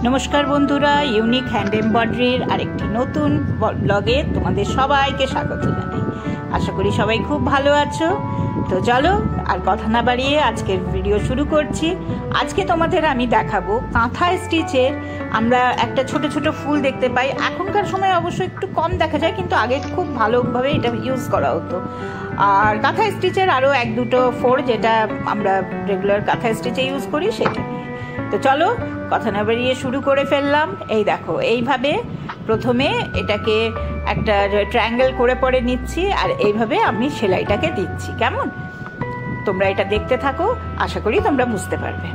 নমস্কার বন্ধুরা, unique hand এমব্রয়ডারির আরেকটি নতুন ব্লগে তোমাদের সবাইকে স্বাগত জানাই। আশা করি সবাই খুব ভালো আছো। তো চলো আর কথা না বাড়িয়ে আজকের ভিডিও শুরু করছি। আজকে তোমাদের আমি দেখাবো কাঁথা স্টিচের। আমরা একটা ছোট ছোট ফুল দেখতে পাই, এখনকার সময় অবশ্য একটু কম দেখা যায়, কিন্তু আগে খুব ভালোভাবে এটা ইউজ করা হতো। আর কাঁথা স্টিচের আরও এক দুটো ফোর যেটা আমরা রেগুলার কাঁথা স্টিচে ইউজ করি সেটা নিয়ে। তো চলো কথা না বেরিয়ে শুরু করে ফেললাম। এই দেখো, এইভাবে প্রথমে এটাকে একটা ট্রায়াঙ্গেল করে পরে নিচ্ছি, আর এইভাবে আমি সেলাইটাকে দিচ্ছি। কেমন, তোমরা এটা দেখতে থাকো, আশা করি তোমরা বুঝতে পারবে।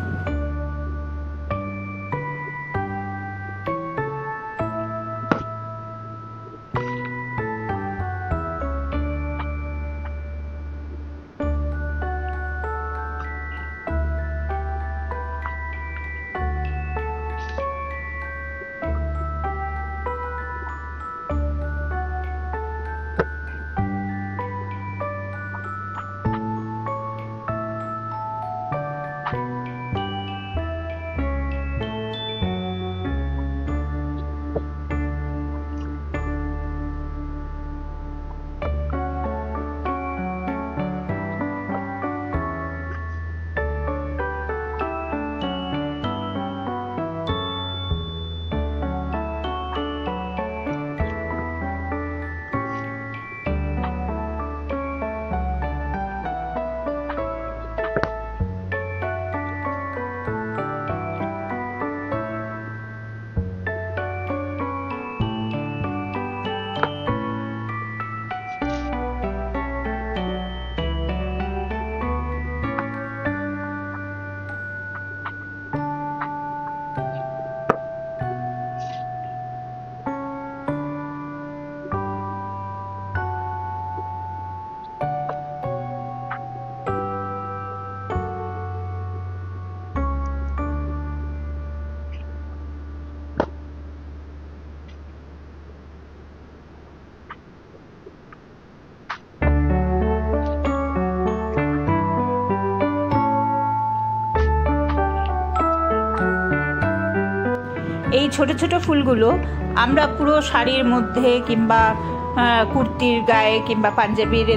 এই ছোট ছোট ফুলগুলো আমরা পুরো শাড়ির মধ্যে কিংবা কুর্তির গায়ে কিংবা পাঞ্জাবির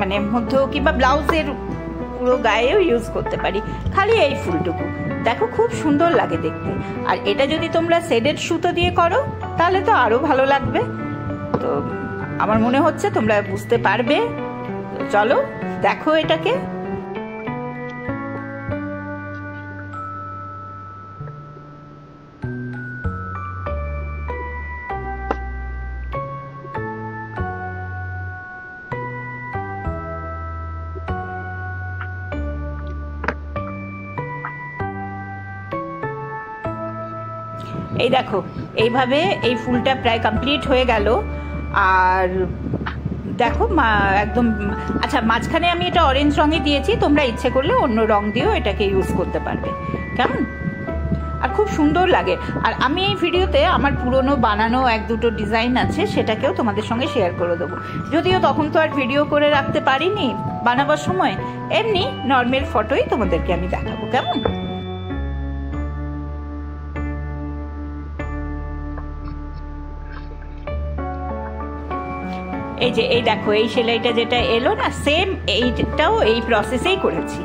মানে মধ্যেও কিংবা ব্লাউজের পুরো গায়েও ইউজ করতে পারি। খালি এই ফুলটুকু দেখো, খুব সুন্দর লাগে দেখতে। আর এটা যদি তোমরা শেডেড সুতো দিয়ে করো তাহলে তো আরো ভালো লাগবে। তো আমার মনে হচ্ছে তোমরা বুঝতে পারবে। চলো দেখো এটাকে। এই দেখো, এইভাবে এই ফুলটা প্রায় কমপ্লিট হয়ে গেল। আর দেখো একদম, আচ্ছা মাঝখানে আমি এটা অরেঞ্জ রঙে দিয়েছি, তোমরা ইচ্ছে করলে অন্য রং দিয়েও এটাকে ইউজ করতে পারবে। কেমন, আর খুব সুন্দর লাগে। আর আমি এই ভিডিওতে আমার পুরনো বানানো এক দুটো ডিজাইন আছে, সেটাকেও তোমাদের সঙ্গে শেয়ার করে দেবো। যদিও তখন তো আর ভিডিও করে রাখতে পারিনি বানাবার সময়, এমনি নর্মাল ফটোই তোমাদেরকে আমি দেখাবো। কেমন, এই যে এই দেখো, এই সেলাইটা যেটা এলো না, সেম এইটাও এই প্রসেসেই করেছি।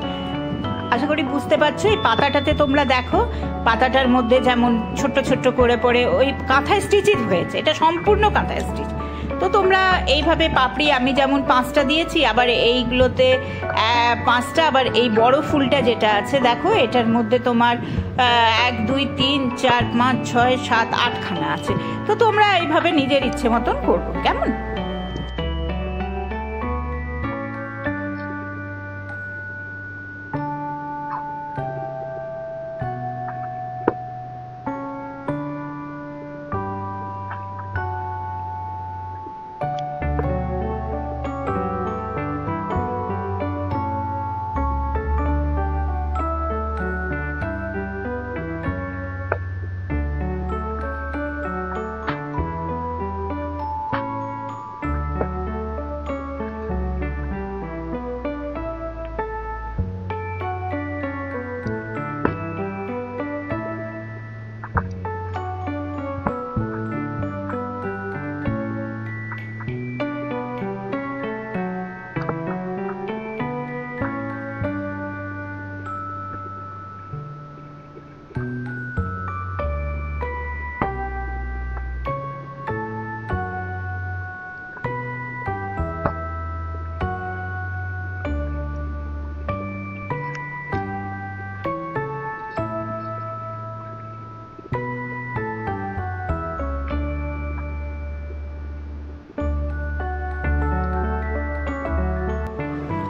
আশা করি বুঝতে পারছো। এই পাতাটাতে তোমরা দেখো, পাতাটার মধ্যে যেমন ছোট্ট ছোট্ট করে পরে ওই কাঁথা স্টিচই হয়েছে, এটা সম্পূর্ণ কাঁথা স্টিচ। তো তোমরা এইভাবে পাপড়ি আমি যেমন 5টা দিয়েছি, আবার এইগুলোতে 5টা, আবার এই বড় ফুলটা যেটা আছে দেখো, এটার মধ্যে তোমার 1 2 3 4 5 6 7 8খানা আছে। তো তোমরা এইভাবে নিজের ইচ্ছে মতন করবো। কেমন,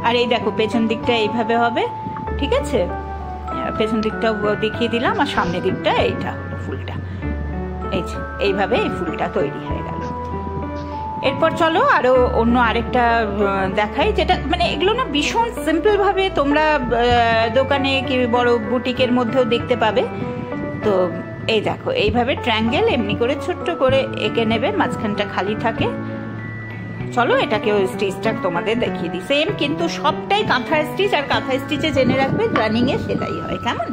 আর এই দেখো পেছন দিকটা এইভাবে হবে, ঠিক আছে? পেছন দিকটাও দেখিয়ে দিলাম, আর সামনের দিকটা এইটা হলো ফুলটা। এই যে এইভাবে এই ফুলটা তৈরি হয়ে গেল। এরপর চলো আরো অন্য আরেকটা দেখাই, যেটা মানে এগুলো না ভীষণ সিম্পল ভাবে তোমরা দোকানে কি বড় বুটিকের মধ্যেও দেখতে পাবে। তো এই দেখো এইভাবে ট্রায়াঙ্গেল এমনি করে ছোট্ট করে এঁকে নেবে, মাঝখানটা খালি থাকে। চলো এটাকে ওই স্টিচটা তোমাদের দেখিয়ে দিই। সেম কিন্তু সবটাই কাঁথা স্টিচ, আর কাঁথা স্টিচে জেনে রাখবে রানিং এ সেলাই হয়। কেমন?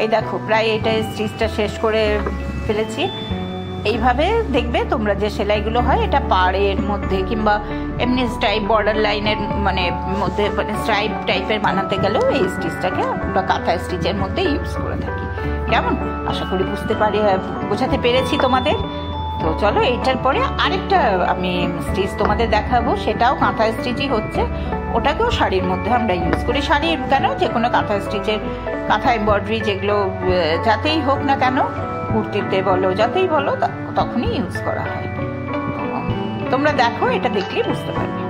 এই দেখো প্রায় এটা স্টিচটা শেষ করে ফেলেছি। এইভাবে দেখবে তোমরা যে সেলাইগুলো হয় এটা পাড়ের মধ্যে কিংবা এমনি স্ট্রাইপ বর্ডার লাইনের মানে মধ্যে মানে স্ট্রাইপ টাইপের বানাতে গেলেও এই স্টিচটাকে আমরা কাঁথা স্টিচের মধ্যে ইউজ করে থাকি। কেমন? আশা করি বোঝাতে পেরেছি তোমাদের। তো চলো এইটার পরে আরেকটা আমি স্টিচ তোমাদের দেখাবো, সেটাও কাঁথা স্টিচই হচ্ছে। ওটাকেও শাড়ির মধ্যে আমরা ইউজ করি। শাড়ির কেন, যে কোনো কাঁথা স্টিচের কাঁথা এমব্রয়ডারি যেগুলো যাতেই হোক না কেন, কুর্তিতে বলো যাতেই বলো তখনই ইউজ করা হয়। তোমরা দেখো, এটা দেখলেই বুঝতে পারবে।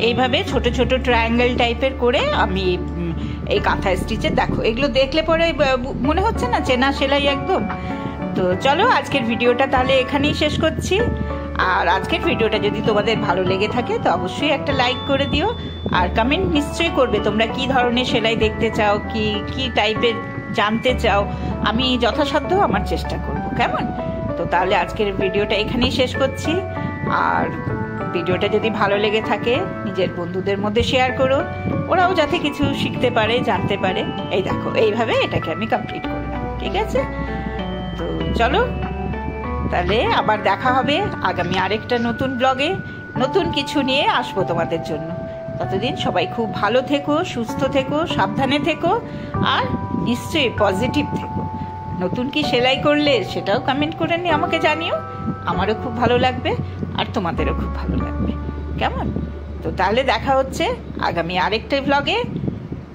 এইভাবে ছোট ছোট ট্রায়াঙ্গেল টাইপের করে আমি এই কাঁথা স্টিচে, দেখো এগুলো দেখলে পরে মনে হচ্ছে না চেনা সেলাই একদম। তো চলো আজকের ভিডিওটা তাহলে এখানেই শেষ করছি। আর আজকের ভিডিওটা যদি তোমাদের ভালো লেগে থাকে তো অবশ্যই একটা লাইক করে দিও, আর কমেন্ট নিশ্চয়ই করবে তোমরা কি ধরনের সেলাই দেখতে চাও, কি কি টাইপের জানতে চাও। আমি যথাসাধ্য আমার চেষ্টা করব, কেমন? তো তাহলে আজকের ভিডিওটা এখানেই শেষ করছি। আর ভিডিওটা যদি ভালো লেগে থাকে নিজের বন্ধুদের মধ্যে শেয়ার করো, ওরাও যাতে কিছু শিখতে পারে, জানতে পারে। এই দেখো এইভাবে এটাকে আমি কমপ্লিট করলাম, ঠিক আছে? তো চলো তাহলে আবার দেখা হবে আগামী আরেকটা নতুন ব্লগে, নতুন কিছু নিয়ে আসবো তোমাদের জন্য। ততদিন সবাই খুব ভালো থেকো, সুস্থ থেকো, সাবধানে থেকো, আর নিশ্চয়ই পজিটিভ থেকো। নতুন কি সেলাই করলে সেটাও কমেন্ট করে নিয়ে আমাকে জানিও, আমারও খুব ভালো লাগবে আর তোমাদেরও খুব ভালো লাগবে, কেমন? তো তাহলে দেখা হচ্ছে আগামী আরেকটা ব্লগে।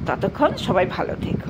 ততক্ষণ সবাই ভালো থেকো।